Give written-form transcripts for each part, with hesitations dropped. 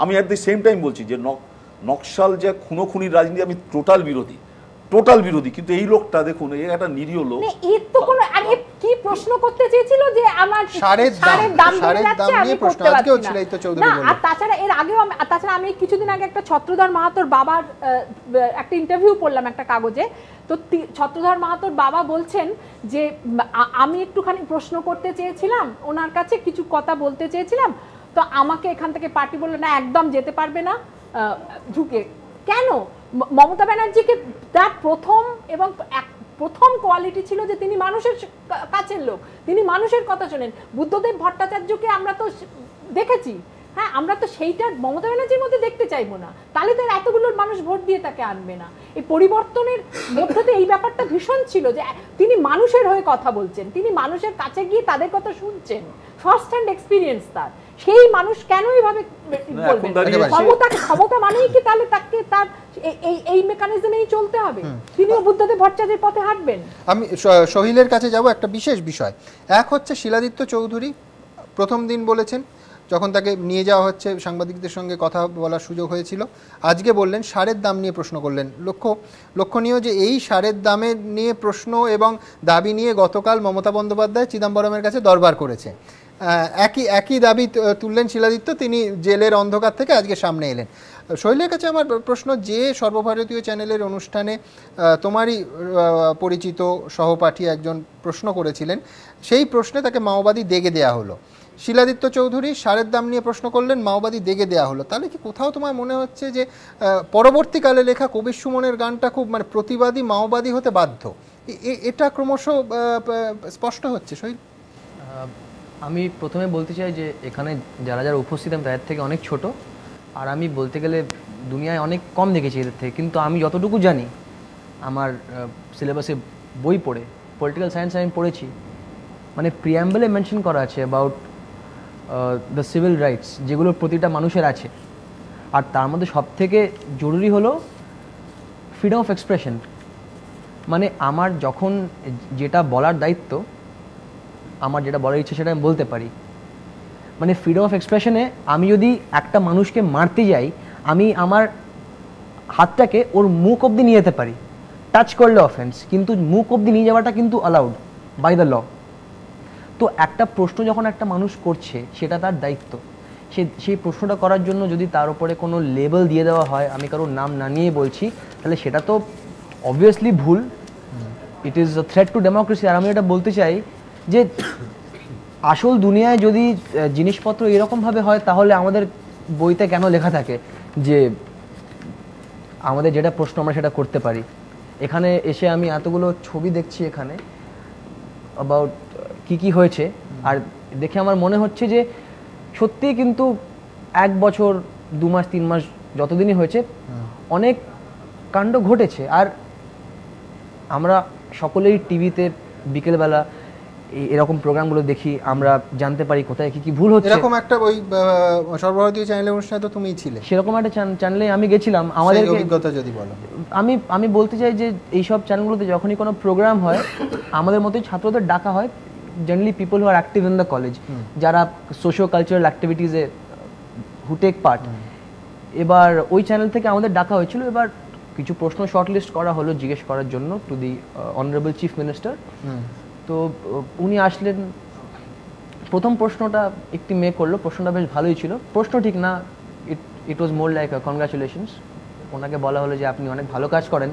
আমি at the same time বলছি যে নকশাল যে খুনোখুনির রাজনীতি আমি টোটাল বিরোধী, কিন্তু এই লোকটা দেখুন, এই একটা নিরীহ লোক, এর তো কোনো আরে কি প্রশ্ন করতে চেয়েছিল যে আমার সারের দাম বেড়ে যাচ্ছে আমি করতে পারছি না। আর তাছাড়া এর আগেও তাছাড়া আমি কিছুদিন আগে একটা ছত্রধর মাহাতোর বাবার একটা ইন্টারভিউ পড়লাম একটা কাগজে, তো ছত্রধর মাহাতোর বাবা বলছেন যে আমি একটুখানি প্রশ্ন করতে চেয়েছিলাম ওনার কাছে, কিছু কথা বলতে চেয়েছিলাম, তো আমাকে এখান থেকে পার্টি বললো না একদম যেতে পারবে না ঢুকে। কেন? মমতা ব্যানার্জিকে তার প্রথম কোয়ালিটি ছিল যে তিনি মানুষের কাছের লোক, তিনি মানুষের কথা শোনেন। বুদ্ধদেব ভট্টাচার্যকে আমরা তো দেখেছি, হ্যাঁ, আমরা তো সেইটা মমতা ব্যানার্জির মধ্যে দেখতে চাইবো না, তাহলে তো এতগুলো মানুষ ভোট দিয়ে তাকে আনবে না। এই পরিবর্তনের মধ্যে এই ব্যাপারটা ভীষণ ছিল যে তিনি মানুষের হয়ে কথা বলছেন, তিনি মানুষের কাছে গিয়ে তাদের কথা শুনছেন, ফার্স্ট হ্যান্ড এক্সপিরিয়েন্স তার। সেই মানুষ কেন এইভাবে বলবেন? ক্ষমতা মানেই কি তাহলে তাকে তার এই মেকানিজমেই চলতে হবে? তিনিও বুদ্ধদেব ভট্টাচার্যের পথে হাঁটবেন? আমি সোহিলের কাছে যাব একটা বিশেষ বিষয়। এক হচ্ছে শিলাদিত্য চৌধুরী প্রথম দিন বলেছেন, যখন তাকে নিয়ে যাওয়া হচ্ছে সাংবাদিকদের সঙ্গে কথা বলার সুযোগ হয়েছিল, আজকে বললেন সারের দাম নিয়ে প্রশ্ন করলেন। লক্ষণীয় যে এই সারের দামের নিয়ে প্রশ্ন এবং দাবি নিয়ে গতকাল মমতা বন্দ্যোপাধ্যায় চিদম্বরমের কাছে দরবার করেছে। একই দাবি তুললেন শিলাদিত্য, তিনি জেলের অন্ধকার থেকে আজকে সামনে এলেন। শৈলের কাছে আমার প্রশ্ন, যে সর্বভারতীয় চ্যানেলের অনুষ্ঠানে তোমারই পরিচিত সহপাঠী একজন প্রশ্ন করেছিলেন, সেই প্রশ্নে তাকে মাওবাদী দেগে দেয়া হলো। শিলাদিত্য চৌধুরী সারের দাম নিয়ে প্রশ্ন করলেন, মাওবাদী দেগে দেয়া হলো। তাহলে কি কোথাও তোমার মনে হচ্ছে যে পরবর্তীকালে লেখা কবির সুমনের গানটা খুব মানে প্রতিবাদী মাওবাদী হতে বাধ্য, এটা ক্রমশ স্পষ্ট হচ্ছে? শৈল, আমি প্রথমে বলতে চাই যে এখানে যারা যারা উপস্থিত আমি তাদের থেকে অনেক ছোট, আর আমি বলতে গেলে দুনিয়ায় অনেক কম দেখেছি এদের থেকে, কিন্তু আমি যতটুকু জানি আমার সিলেবাসে বই পড়ে, পলিটিক্যাল সায়েন্স আমি পড়েছি, মানে প্রিয়াম্বলে মেনশন করা আছে অ্যাবাউট দ্য সিভিল রাইটস, যেগুলো প্রতিটা মানুষের আছে, আর তার মধ্যে সবথেকে জরুরি হলো ফ্রিডম অফ এক্সপ্রেশন। মানে আমার যখন যেটা বলার দায়িত্ব, আমার যেটা বলার ইচ্ছে সেটা আমি বলতে পারি। মানে ফ্রিডম অফ এক্সপ্রেশনে আমি যদি একটা মানুষকে মারতে যাই, আমি আমার হাতটাকে ওর মুখ অবধি নিয়ে যেতে পারি, টাচ করলে অফেন্স, কিন্তু মুখ অবধি নিয়ে যাওয়াটা কিন্তু অ্যালাউড বাই দ্য ল। তো একটা প্রশ্ন যখন একটা মানুষ করছে, সেটা তার দায়িত্ব। সেই প্রশ্নটা করার জন্য যদি তার উপরে কোনো লেবেল দিয়ে দেওয়া হয়, আমি কারোর নাম না নিয়ে বলছি, তাহলে সেটা তো অবভিয়াসলি ভুল। It is a threat to democracy. আর আমি এটা বলতে চাই যে আসল দুনিয়ায় যদি জিনিসপত্র এরকমভাবে হয়, তাহলে আমাদের বইতে কেন লেখা থাকে যে আমাদের যেটা প্রশ্ন আমরা সেটা করতে পারি? এখানে এসে আমি এতগুলো ছবি দেখছি এখানে অ্যাবাউট কি হয়েছে, আর দেখে আমার মনে হচ্ছে যে সত্যিই কিন্তু 1 বছর 2 মাস 3 মাস যতদিনই হয়েছে অনেক কাণ্ড ঘটেছে। আর আমরা সকলেই টিভিতে বিকেলবেলা এরকম প্রোগ্রামগুলো দেখি, আমরা জানতে পারি কোথায় কি ভুল হচ্ছে। এরকম একটা ওই সর্বভারতীয় চ্যানেলের অনুষ্ঠানে তো তুমিই ছিলে, সেরকম একটা চ্যানেলে আমি গেছিলাম। আমাদের অভিজ্ঞতা যদি বলো। আমি বলতে চাই যে এইসব চ্যানেলগুলোতে যখনই কোনো প্রোগ্রাম হয়, আমাদের মতোই ছাত্রদের ডাকা হয়, generally people who are active in the college, যারা সোশিও কালচারাল অ্যাক্টিভিটিসে হু টেক পার্ট। এবার ওই চ্যানেল থেকে আমাদের ডাকা হয়েছিল। এবার কিছু প্রশ্ন শর্টলিস্ট করা হলো জিজ্ঞেস করার জন্য to the honourable chief minister. তো উনি আসলেন, প্রথম প্রশ্নটা একটি মেয়ে করলো, প্রশ্নটা বেশ ভালোই ছিল। প্রশ্ন ঠিক না, ইট ওয়াজ মোর লাইক কনগ্রাচুলেশনস। ওনাকে বলা হলো যে আপনি অনেক ভালো কাজ করেন,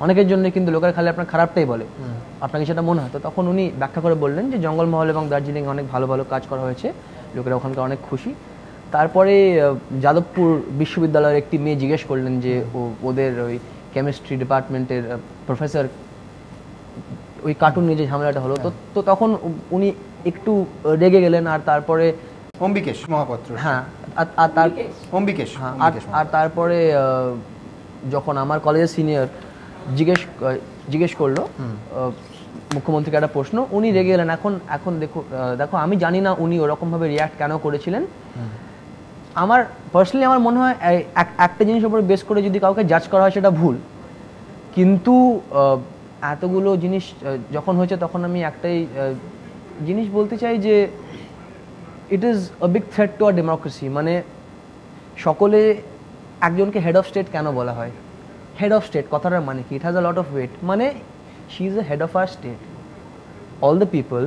অনেকের জন্য কিন্তু লোকের খালি আপনার খারাপটাই বলে, আপনাকে সেটা মনে হয়। তো তখন উনি ব্যাখ্যা করে বললেন যে জঙ্গলমহল এবং দার্জিলিং অনেক ভালো ভালো কাজ করা হয়েছে, লোকেরা ওখানকার অনেক খুশি। তারপরে যাদবপুর বিশ্ববিদ্যালয়ের একটি মেয়ে জিজ্ঞেস করলেন যে ওদের ওই কেমিস্ট্রি ডিপার্টমেন্টের প্রফেসর ওই কার্টুন নিয়ে যে ঝামেলাটা হলো, তো তখন উনি একটু রেগে গেলেন। আর তারপরে অম্বিকেশ মহাপাত্র, হ্যাঁ, আর তারপরে যখন আমার কলেজের সিনিয়র জিজ্ঞেস করলো মুখ্যমন্ত্রীকে একটা প্রশ্ন, উনি রেগে গেলেন। এখন দেখো আমি জানি না উনি ওরকমভাবে রিয়াক্ট কেন করেছিলেন। আমার পার্সোনালি আমার মনে হয় একটা জিনিসের উপরে বেস করে যদি কাউকে জাজ করা হয় সেটা ভুল, কিন্তু এতগুলো জিনিস যখন হয়েছে তখন আমি একটাই জিনিস বলতে চাই যে it is a big threat to our democracy. মানে সকলে একজনকে হেড অফ স্টেট কেন বলা হয়? হেড অফ স্টেট কথাটার মানে কি? It has a lot of weight, মানে she is a head of our state, all the people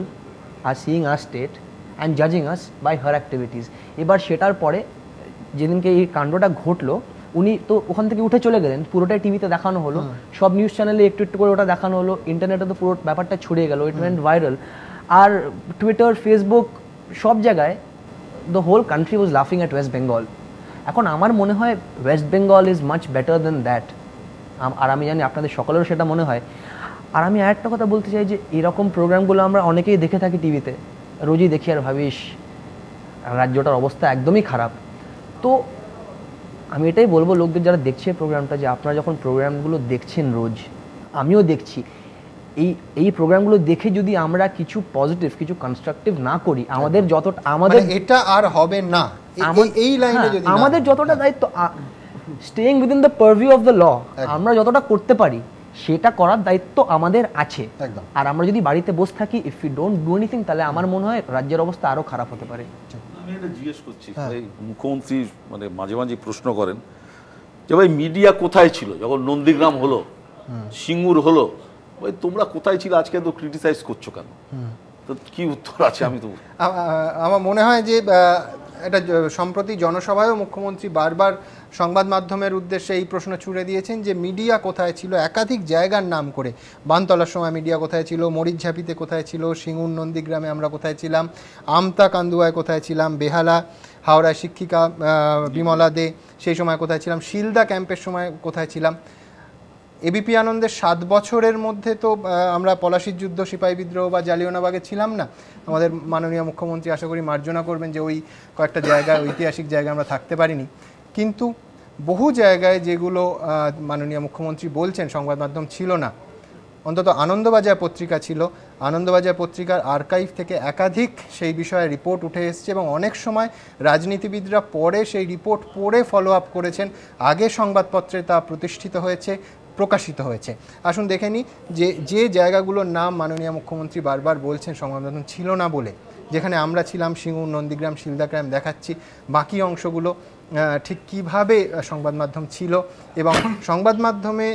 are seeing our state and জাজিং আস বাই হার অ্যাক্টিভিটিস। এবার সেটার পরে যেদিনকে এই কাণ্ডটা ঘটলো উনি তো ওখান থেকে উঠে চলে গেলেন, পুরোটাই টিভিতে দেখানো হলো, সব নিউজ চ্যানেলে একটু একটু করে ওটা দেখানো হলো, ইন্টারনেটে তো পুরো ব্যাপারটা ছড়িয়ে গেল, ইট ওয়েন্ট ভাইরাল। আর টুইটার, ফেসবুক সব জায়গায় দ্য হোল কান্ট্রি ওয়াজ লাফিং অ্যাট ওয়েস্ট বেঙ্গল। এখন আমার মনে হয় West Bengal is much better than that, আর আমি জানি আপনাদের সকলেরও সেটা মনে হয়। আর আমি আরেকটা কথা বলতে চাই যে এরকম প্রোগ্রামগুলো আমরা অনেকেই দেখে থাকি টিভিতে, রোজই দেখি আর ভাবিস রাজ্যটার অবস্থা একদমই খারাপ। তো আমি এটাই বলবো লোকদের যারা দেখছে প্রোগ্রামটা, যে আপনারা যখন প্রোগ্রামগুলো দেখছেন রোজ, আমিও দেখছি, এই প্রোগ্রামগুলো দেখে যদি আমরা কিছু পজিটিভ, কিছু কনস্ট্রাকটিভ না করি, আমাদের যতটা আমাদের এটা আর হবে না, এই লাইনে যদি আমাদের যতটা দায়িত্ব, staying within the purview of the law, আমরা যতটা করতে পারি সেটা করার দায়িত্ব আমাদের আছে। আর আমরা যদি বাড়িতে বসে থাকি, if you don't do anything, তাহলে আমার মনে হয় রাজ্যের অবস্থা আরো খারাপ হতে পারে। আমি এটা জিজ্ঞেস করছি, মুখ্যমন্ত্রী মানে মাঝে মাঝে প্রশ্ন করেন যে ভাই মিডিয়া কোথায় ছিল যখন নন্দীগ্রাম হলো, সিঙ্গুর হলো, ভাই তোমরা কোথায় ছিল, আজকে তো ক্রিটিসাইজ করছো কেন? তো কি উত্তর আছে? আমি তো আমার মনে হয় যে এটা সম্প্রতি জনসভায়ও মুখ্যমন্ত্রী বারবার সংবাদ মাধ্যমের উদ্দেশ্যে এই প্রশ্ন ছুড়ে দিয়েছেন যে মিডিয়া কোথায় ছিল, একাধিক জায়গার নাম করে। বানতলার সময় মিডিয়া কোথায় ছিল, মরিচঝাপিতে কোথায় ছিল, সিঙ্গুর নন্দীগ্রামে আমরা কোথায় ছিলাম, আমতা কান্দুয়ায় কোথায় ছিলাম, বেহালা হাওড়ায় শিক্ষিকা বিমলা দে সেই সময় কোথায় ছিলাম, শিলদা ক্যাম্পের সময় কোথায় ছিলাম। এবিপি আনন্দের 7 বছরের মধ্যে তো আমরা পলাশির যুদ্ধ, সিপাহী বিদ্রোহ বা জালিয়ানওয়ালাবাগে ছিলাম না। আমাদের মাননীয় মুখ্যমন্ত্রী আশা করি মার্জনা করবেন যে ওই কয়েকটা জায়গায়, ঐতিহাসিক জায়গায় আমরা থাকতে পারিনি। কিন্তু বহু জায়গায় যেগুলো মাননীয় মুখ্যমন্ত্রী বলছেন সংবাদ মাধ্যম ছিল না, অন্তত আনন্দবাজার পত্রিকা ছিল। আনন্দবাজার পত্রিকার আর্কাইভ থেকে একাধিক সেই বিষয়ে রিপোর্ট উঠে এসছে এবং অনেক সময় রাজনীতিবিদরা পরে সেই রিপোর্ট পড়ে ফলো আপ করেছেন, আগে সংবাদপত্রে তা প্রতিষ্ঠিত হয়েছে, প্রকাশিত হয়েছে। আসুন দেখে নিই যে জায়গাগুলোর নাম মাননীয় মুখ্যমন্ত্রী বারবার বলছেন সংবাদ মাধ্যম ছিল না বলে, যেখানে আমরা ছিলাম সিঙ্গুর, নন্দীগ্রাম, শিলদা গ্রাম দেখাচ্ছি। বাকি অংশগুলো ঠিক কিভাবে সংবাদ মাধ্যম ছিল এবং সংবাদ মাধ্যমের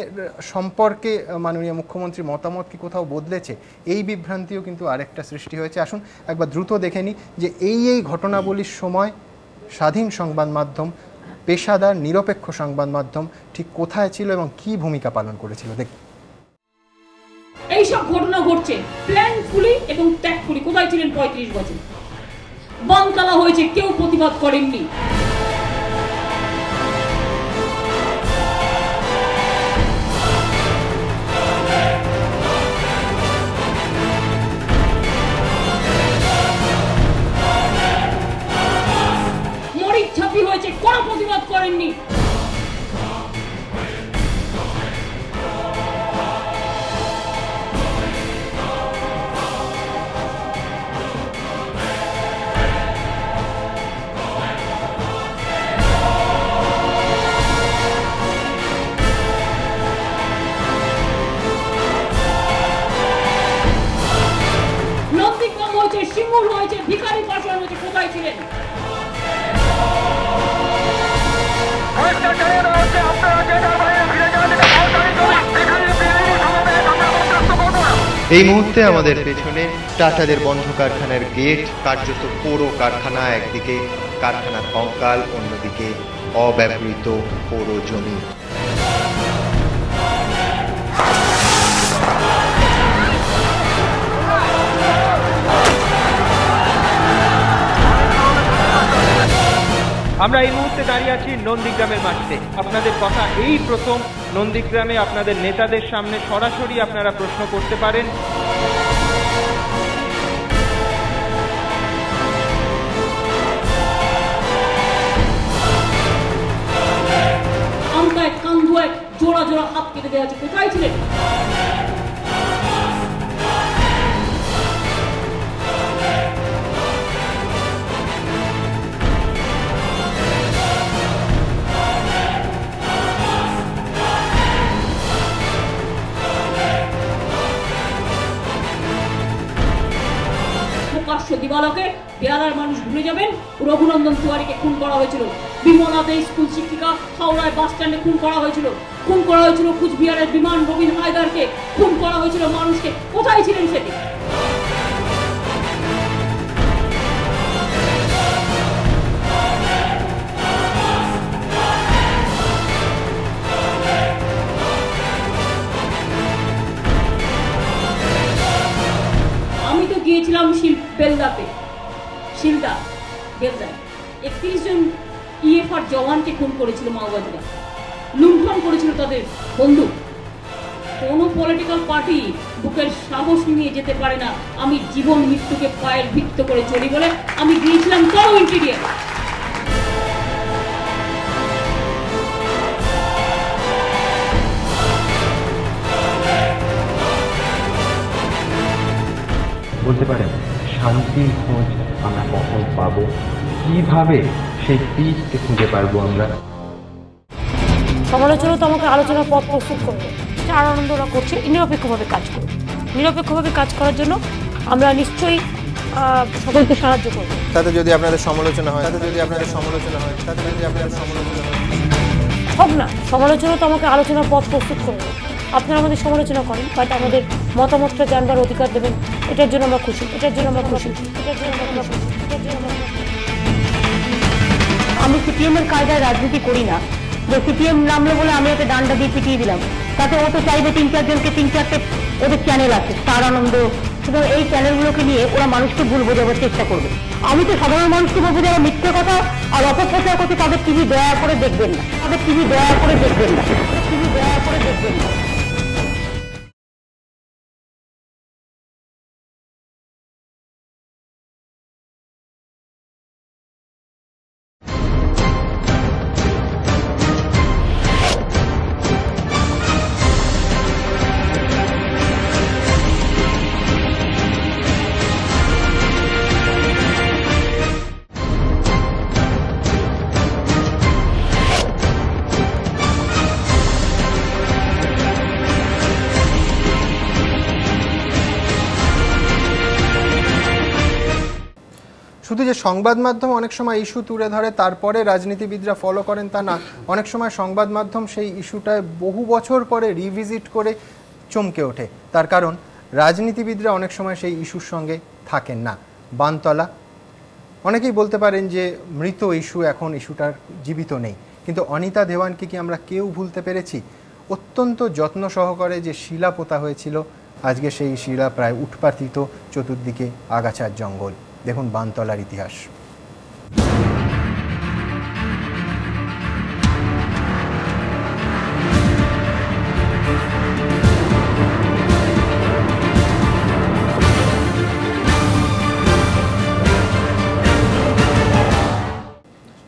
সম্পর্কে মাননীয় মুখ্যমন্ত্রীর মতামত কি কোথাও বদলেছে, এই বিভ্রান্তিও কিন্তু আরেকটা সৃষ্টি হয়েছে। আসুন একবার দ্রুত দেখে নিই যে এই ঘটনাবলীর সময় স্বাধীন সংবাদ মাধ্যম, পেশাদার নিরপেক্ষ সংবাদ মাধ্যম ঠিক কোথায় ছিল এবং কি ভূমিকা পালন করেছিল। দেখি এইসব ঘটনা ঘটছে প্ল্যানফুলি এবং ট্যাক্টফুলি। কোথায় ছিলেন 35 বছর? বানতলা হয়েছে, কেউ প্রতিবাদ করেননি। মরিচঝাপি হয়েছে, কোনো প্রতিবাদ করেননি। নন্দীগ্রাম হয়েছে, সিঙ্গুর হয়েছে, ভিখারি পাশান হয়েছে, কোথায় ছিলেন? এই মুহূর্তে আমাদের পেছনে টাটাদের বন্ধ কারখানার গেট, কার্যত পুরো কারখানা, একদিকে কারখানার কঙ্কাল, অন্যদিকে অব্যবহৃত পুরো জমি। আমরা এই মুহূর্তে দাঁড়িয়ে আছি নন্দীগ্রামের মাটিতে। আপনাদের কথা এই প্রথম নন্দীগ্রামে আপনাদের নেতাদের সামনে সরাসরি আপনারা প্রশ্ন করতে পারেন। আমতায় কান্দুয়ায় জোড়া জোড়া হাত কেটে দেওয়া আছে, কোথায় ছিলেন? প্রকাশ্য দিবা দিবালকে বেহালার মানুষ ভুলে যাবেন। রঘুনন্দন তিওয়ারিকে খুন করা হয়েছিল, বিমলা দে স্কুল শিক্ষিকা হাওড়ায় বাস স্ট্যান্ডে খুন করা হয়েছিল, খুন করা হয়েছিল কুচবিহারের বিমান রবিন হায়দারকে খুন করা হয়েছিল মানুষকে। কোথায় ছিলেন সেদিন? আমি তো গিয়েছিলাম বেলদাতে, শিলদা বেলদায় 31 জন ইএফআর জওয়ানকে খুন করেছিল মাওবাদীরা, লুণ্ঠন করেছিল তাদের বন্দুক। কোন পলিটিক্যাল পার্টি বুকের সাহস নিয়ে যেতে পারে না আমি জীবন মৃত্যুকে পায়ের ভিত্ত করে চলি বলে আমি গিয়েছিলাম করো ইন্টেরিয়ার। বলতে পারেন শান্তির খোঁজ আমরা কখন পাবো, কিভাবে সেই পিচকে খুঁজে পারবো আমরা? সমালোচনা তো আমাকে আলোচনার পথ প্রস্তুত করবে, আর আনন্দরা করছে নিরপেক্ষভাবে কাজ করবে। নিরপেক্ষভাবে কাজ করার জন্য আমরা নিশ্চয়ই সকলকে সাহায্য করব। তাতে যদি আপনাদের সমালোচনা হয়, হোক না, সমালোচনা তো আমাকে আলোচনার পথ প্রস্তুত করবে। আপনারা আমাদের সমালোচনা করেন, বাট আমাদের মতামতটা জানবার অধিকার দেবেন, এটার জন্য আমরা খুশি। আমি সিপিএম এর কায়দায় রাজনীতি করি না যে সিপিএম নামলো বলে আমি ওকে ডান্ডা দিয়ে পিটিয়ে দিলাম। তাতে ও তো চাইবে 3-4 জনকে 3-4টে ওদের চ্যানেল আছে, স্টার আনন্দ, সুতরাং এই চ্যানেলগুলোকে নিয়ে ওরা মানুষকে ভুল বোঝাবার চেষ্টা করবে। আমি তো সাধারণ মানুষকে বলবো যারা মিথ্যে কথা আর অপপ্রচার করছে তাদের টিভি দয়া করে দেখবেন না। শুধু যে সংবাদ মাধ্যম অনেক সময় ইস্যু তুলে ধরে তারপরে রাজনীতিবিদরা ফলো করেন তা না, অনেক সময় সংবাদ মাধ্যম সেই ইস্যুটায় বহু বছর পরে রিভিজিট করে চমকে ওঠে। তার কারণ রাজনীতিবিদরা অনেক সময় সেই ইস্যুর সঙ্গে থাকেন না। বানতলা, অনেকেই বলতে পারেন যে মৃত ইস্যু, এখন ইস্যুটার জীবিত নেই, কিন্তু অনিতা দেওয়ানকে কি আমরা কেউ ভুলতে পেরেছি? অত্যন্ত যত্ন সহকারে যে শিলা পোতা হয়েছিল, আজকে সেই শিলা প্রায় উৎপাটিত, চতুর্দিকে আগাছার জঙ্গল। দেখুন বানতলার ইতিহাস।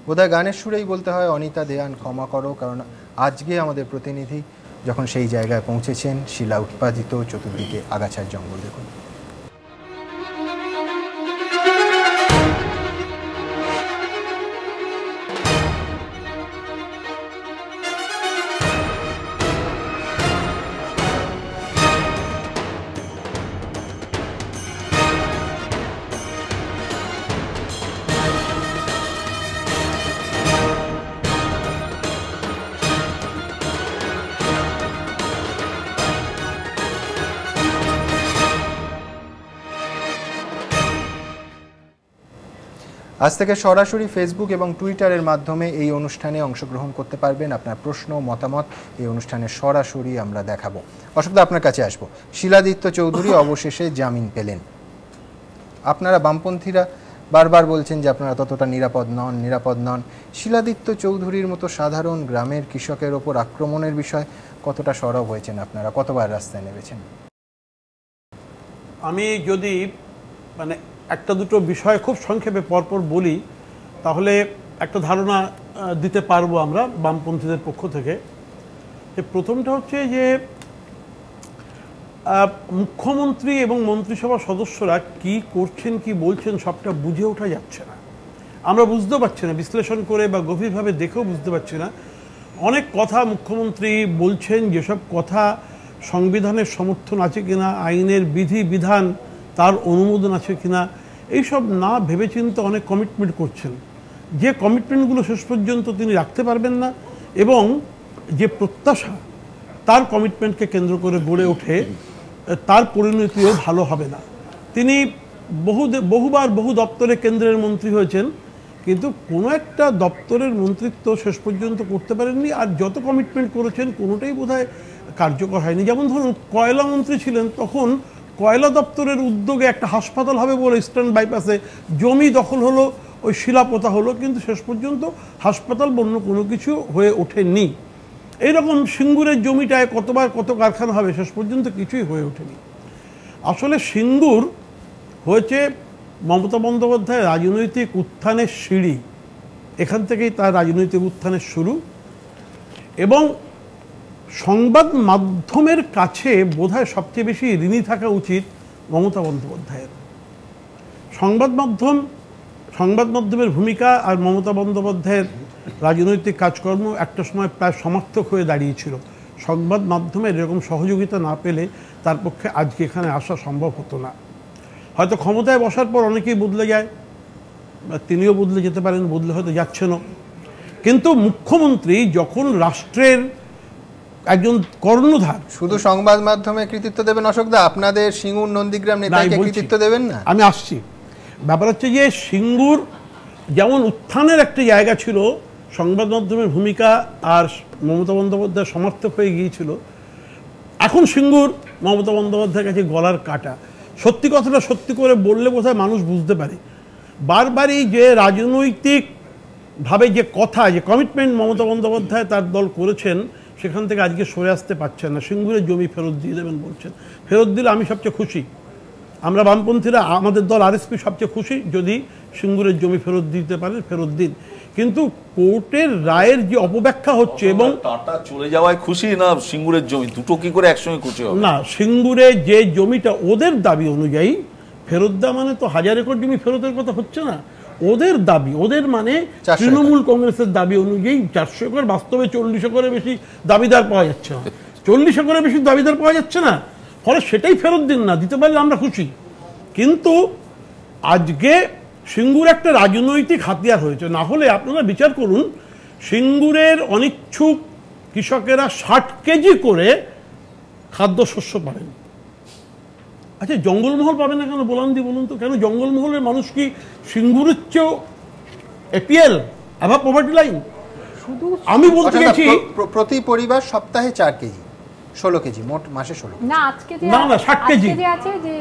বোধহয় গানের সুরেই বলতে হয় অনিতা দেওয়ান ক্ষমা করো, কারণ আজকে আমাদের প্রতিনিধি যখন সেই জায়গায় পৌঁছেছেন, শিলা উৎপাদিত, চতুর্দিকে আগাছার জঙ্গল। দেখুন আজ থেকে সরাসরি ফেসবুক এবং টুইটারের মাধ্যমে এই অনুষ্ঠানে অংশগ্রহণ করতে পারবেন। আপনার প্রশ্ন মতামত এই অনুষ্ঠানে সরাসরি আমরা দেখাবো। অশোকদা, আপনার কাছে আসবো। শিলাদিত্য চৌধুরী অবশেষে জামিন পেলেন। আপনারা বামপন্থীরা বারবার বলছেন যে আপনারা ততটা নিরাপদ নন। শিলাদিত্য চৌধুরীর মতো সাধারণ গ্রামের কৃষকের ওপর আক্রমণের বিষয় কতটা সরব হয়েছেন আপনারা? কতবার রাস্তায় নেমেছেন? আমি যদি একটা দুটো বিষয় খুব সংক্ষেপে পরপর বলি, তাহলে একটা ধারণা দিতে পারবো আমরা বামপন্থীদের পক্ষ থেকে। প্রথমটা হচ্ছে যে মুখ্যমন্ত্রী এবং মন্ত্রিসভার সদস্যরা কি করছেন, কি বলছেন, সবটা বুঝে ওঠা যাচ্ছে না। আমরা বুঝতে পারছি না, বিশ্লেষণ করে বা গভীরভাবে দেখেও বুঝতে পারছি না। অনেক কথা মুখ্যমন্ত্রী বলছেন, যেসব কথা সংবিধানের সমর্থন আছে কিনা, আইনের বিধি বিধান তার অনুমোদন আছে কিনা, এইসব না ভেবেচিন্তে অনেক কমিটমেন্ট করছেন, যে কমিটমেন্টগুলো শেষ পর্যন্ত তিনি রাখতে পারবেন না, এবং যে প্রত্যাশা তার কমিটমেন্টকে কেন্দ্র করে গড়ে ওঠে তার পরিণতিও ভালো হবে না। তিনি বহুবার বহু দপ্তরে কেন্দ্রের মন্ত্রী হয়েছেন, কিন্তু কোনো একটা দপ্তরের মন্ত্রিত্ব শেষ পর্যন্ত করতে পারেননি, আর যত কমিটমেন্ট করেছেন কোনোটাই বোধহয় কার্যকর হয়নি। যেমন ধরুন কয়লা মন্ত্রী ছিলেন, তখন কয়লা দপ্তরের উদ্যোগে একটা হাসপাতাল হবে বলে ইস্টার্ন বাইপাসে জমি দখল হলো, ওই শিলাপোতা হলো, কিন্তু শেষ পর্যন্ত হাসপাতাল বন্য কোনো কিছু হয়ে ওঠেনি। এইরকম সিঙ্গুরের জমিটায় কতবার কত কারখানা হবে, শেষ পর্যন্ত কিছুই হয়ে ওঠেনি। আসলে সিঙ্গুর হয়েছে মমতা বন্দ্যোপাধ্যায়ের রাজনৈতিক উত্থানের সিঁড়ি, এখান থেকেই তার রাজনৈতিক উত্থানের শুরু। এবং সংবাদ মাধ্যমের কাছে বোধহয় সবচেয়ে বেশি ঋণী থাকা উচিত মমতা বন্দ্যোপাধ্যায়ের। সংবাদ মাধ্যমের ভূমিকা আর মমতা বন্দ্যোপাধ্যায়ের রাজনৈতিক কাজকর্ম একটা সময় প্রায় সমার্থক হয়ে দাঁড়িয়েছিল। সংবাদ মাধ্যমের এরকম সহযোগিতা না পেলে তার পক্ষে আজকে এখানে আসা সম্ভব হতো না। হয়তো ক্ষমতায় বসার পর অনেকেই বদলে যায়, তিনিও বদলে যেতে পারেন, বদলে হয়তো যাচ্ছেনও, কিন্তু মুখ্যমন্ত্রী যখন রাষ্ট্রের একজন কর্ণধার। শুধু সংবাদ মাধ্যমে কৃতিত্ব দেবেন অশোকদা, আপনাদের সিঙ্গুর নন্দীগ্রাম নেতাকে কৃতিত্ব দেবেন না? আমি আসছি। ব্যাপার হচ্ছে যে সিঙ্গুর যেমন উত্থানের একটা জায়গা ছিল, সংবাদ মাধ্যমের ভূমিকা আর মমতা বন্দ্যোপাধ্যায় সমর্থক হয়ে গিয়েছিল, এখন সিঙ্গুর মমতা বন্দ্যোপাধ্যায়ের কাছে গলার কাটা। সত্যি কথাটা সত্যি করে বললে বোধহয় মানুষ বুঝতে পারে। বারবারই যে রাজনৈতিকভাবে যে কথা, যে কমিটমেন্ট মমতা বন্দ্যোপাধ্যায় তার দল করেছেন, সেখান থেকে আজকে সরে আসতে পারছেন না। সিঙ্গুরের জমি ফেরত দিয়ে দেবেন বলছেন, ফেরত দিলে আমি সবচেয়ে খুশি, আমরা বামপন্থীরা, আমাদের দল আরএসপি সবচেয়ে খুশি যদি সিঙ্গুরের জমি ফেরত দিতে পারেন, ফেরত দিন। কিন্তু কোর্টের রায়ের যে অপব্যাখ্যা হচ্ছে, এবং টাটা চলে যাওয়ায় খুশি না সিঙ্গুরের জমি, দুটো কি করে একসঙ্গে খুশি হবে? না, সিঙ্গুরে যে জমিটা ওদের দাবি অনুযায়ী ফেরত দেওয়া মানে তো 1000 একর জমি ফেরতের কথা হচ্ছে না, ওদের দাবি, ওদের মানে তৃণমূল কংগ্রেসের দাবি অনুযায়ী 400 একর, বাস্তবে 40 একরের বেশি দাবিদার পাওয়া যাচ্ছে না, 40 একরের বেশি দাবিদার পাওয়া যাচ্ছে না, ফলে সেটাই ফেরত দিন না, দিতে পারলে আমরা খুশি। কিন্তু আজকে সিঙ্গুর একটা রাজনৈতিক হাতিয়ার হয়েছে। না হলে আপনারা বিচার করুন, সিঙ্গুরের অনিচ্ছুক কৃষকেরা 60 কেজি করে খাদ্যশস্য পাবেন। আচ্ছা, জঙ্গলমহল পাবে না কেন বলুন তো? কেন জঙ্গলমহলের মানুষ কি সিঙ্গুরের চেয়েও এপিএল, অ্যাভাব পভার্টি লাইন? আমি বলতে গেছি প্রতি পরিবার সপ্তাহে 4 কেজি, 16 কেজি, মোট মাসে 16 না, আজকে যে না 60 কেজি আছে যে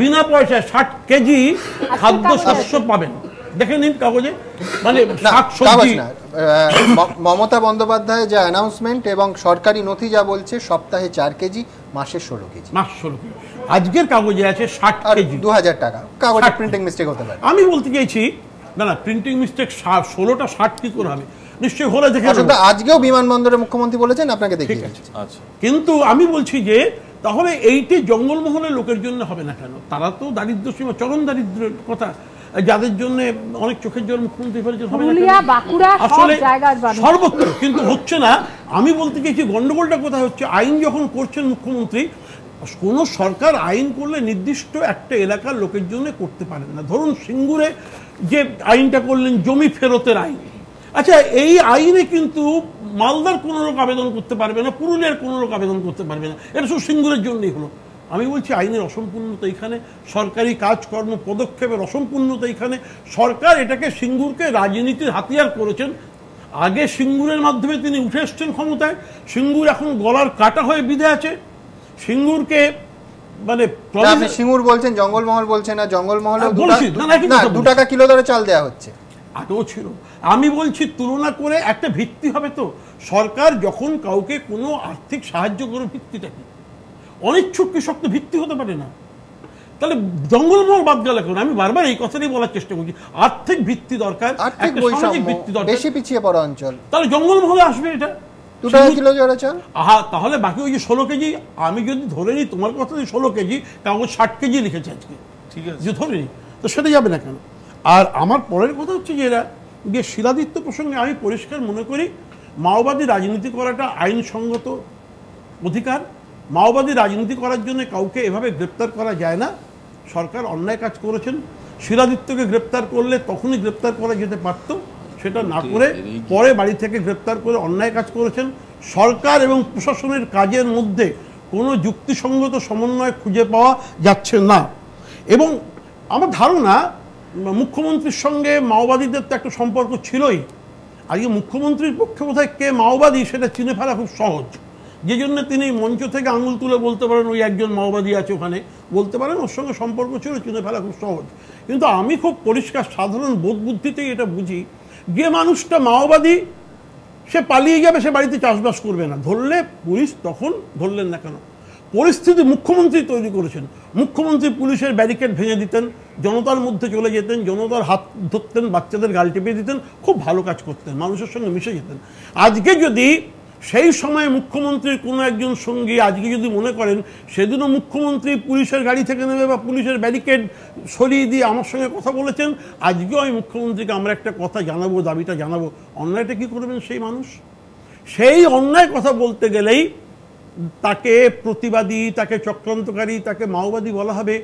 বিনা পয়সায় 60 কেজি খাদ্যশস্য পাবেন। দেখে নিন কাগজে, মানে মমতা বন্দ্যোপাধ্যায় যা অ্যানাউন্সমেন্ট এবং সরকারি নথি যা বলছে, সপ্তাহে 4 কেজি, মাসে 16 কেজি। আজকের কাগজে আছে 60 কেজি, 2000 টাকা। কাগজে প্রিন্টিং মিস্টেক হতে পারে। আমি বলতে চাইছি না, প্রিন্টিং মিস্টেক 16টা 60 কি করে হবে? নিশ্চয়ই হলে দেখে আজকেও বিমানবন্দরে মুখ্যমন্ত্রী বলেছেন, আপনাকে দেখে আচ্ছা। কিন্তু আমি বলছি যে তাহলে এইটি জঙ্গলমহলের লোকের জন্য হবে না কেন? তারা তো দারিদ্র সীমা, চরম দারিদ্রের কথা, যাদের জন্য অনেক চোখের জল মুখ্যমন্ত্রী ফেলেছেন, হবে না আসলে সর্বত্র, কিন্তু হচ্ছে না। আমি বলতে চাইছি গন্ডগোলটা কোথায় হচ্ছে, আইন যখন করছেন মুখ্যমন্ত্রী, কোন সরকার আইন করলে নির্দিষ্ট একটা এলাকার লোকের জন্য করতে পারেন না। ধরুন সিঙ্গুরে যে আইনটা করলেন জমি ফেরতের আইন, আচ্ছা এই আইনে কিন্তু মালদার কোনো লোক আবেদন করতে পারবে না, পুরুলিয়ার কোনো লোক আবেদন করতে পারবে না, এটা শুধু সিঙ্গুরের জন্যই হলো। আমি বলছি আইনের অসম্পূর্ণতা এখানে, সরকারি কাজকর্ম পদক্ষেপের অসম্পূর্ণতা এখানে। সরকার এটাকে সিঙ্গুরকে রাজনীতির হাতিয়ার করেছেন। আগে সিঙ্গুরের মাধ্যমে তিনি উঠে এসছেন ক্ষমতায়, সিঙ্গুর এখন গলার কাটা হয়ে বিঁধে আছে। সিঙ্গুরকে মানে সিঙ্গুর বলছেন, জঙ্গলমহল বলছে না, জঙ্গলমহলে 2 টাকা কিলো দরে চাল দেওয়া হচ্ছে, আগেও ছিল। আমি বলছি তুলনা করে একটা ভিত্তি হবে তো। সরকার যখন কাউকে কোনো আর্থিক সাহায্য করে, ভিত্তিটা কি? অনিচ্ছুক কৃষক তো ভিত্তি হতে পারে না, তাহলে জঙ্গলমহল বাদ গেল কেন? আমি বারবার এই কথাটাই বলার চেষ্টা করছি, আর্থিক ভিত্তি দরকার, সামাজিক ভিত্তি দরকার। বেশি পিছিয়ে পড়া অঞ্চল, তাহলে জঙ্গলমহলে আসবে এটা 2 টাকা কিলো জোড়া চাল। তাহলে বাকি ওই যে 16 কেজি, আমি যদি ধরে নিই তোমার কথা, 16 কেজি, কাগজ 60 কেজি লিখেছে আজকে, ঠিক আছে, যে ধরে নিই, তো সেটা যাবে না কেন? আর আমার পরের কথা হচ্ছে যে এরা যে শিলাদিত্য প্রসঙ্গে আমি পরিষ্কার মনে করি, মাওবাদী রাজনীতি করাটা আইনসঙ্গত অধিকার। মাওবাদী রাজনীতি করার জন্য কাউকে এভাবে গ্রেপ্তার করা যায় না, সরকার অন্যায় কাজ করেছেন। শিলাদিত্যকে গ্রেপ্তার করলে তখনই গ্রেপ্তার করা যেতে পারত, সেটা না করে পরে বাড়ি থেকে গ্রেপ্তার করে অন্যায় কাজ করেছেন। সরকার এবং প্রশাসনের কাজের মধ্যে কোনো যুক্তিসঙ্গত সমন্বয় খুঁজে পাওয়া যাচ্ছে না। এবং আমার ধারণা মুখ্যমন্ত্রীর সঙ্গে মাওবাদীদের তো একটা সম্পর্ক ছিলই। আজকে মুখ্যমন্ত্রীর পক্ষে বোধহয় কে মাওবাদী সেটা চিনে ফেলা খুব সহজ, যে জন্য তিনি মঞ্চ থেকে আঙুল তুলে বলতে পারেন ওই একজন মাওবাদী আছে ওখানে, বলতে পারেন ওর সঙ্গে সম্পর্ক ছিল, চিনে ফেলা খুব সহজ। কিন্তু আমি খুব পরিষ্কার সাধারণ বোধ বুদ্ধিতেই এটা বুঝি, যে মানুষটা মাওবাদী সে পালিয়ে যাবে, সে বাড়িতে চাষবাস করবে না। ধরলে পুলিশ তখন ধরলেন না কেন, পরিস্থিতি মুখ্যমন্ত্রী তৈরি করেছেন। মুখ্যমন্ত্রী পুলিশের ব্যারিকেড ভেঙে দিতেন, জনতার মধ্যে চলে যেতেন, জনতার হাত ধরতেন, বাচ্চাদের গাল টেপে দিতেন, খুব ভালো কাজ করতেন, মানুষের সঙ্গে মিশে যেতেন। আজকে যদি সেই সময় মুখ্যমন্ত্রীর কোনো একজন সঙ্গী আজকে যদি মনে করেন সেদিনও মুখ্যমন্ত্রী পুলিশের গাড়ি থেকে নেমে বা পুলিশের ব্যারিকেড সরিয়ে দিয়ে আমার সঙ্গে কথা বলেছেন, আজকেও আমি মুখ্যমন্ত্রীকে আমরা একটা কথা জানাবো, দাবিটা জানাবো, অন্যায়টা কী করবেন সেই মানুষ? সেই অন্যায় কথা বলতে গেলেই তাকে প্রতিবাদী, তাকে চক্রান্তকারী, তাকে মাওবাদী বলা হবে।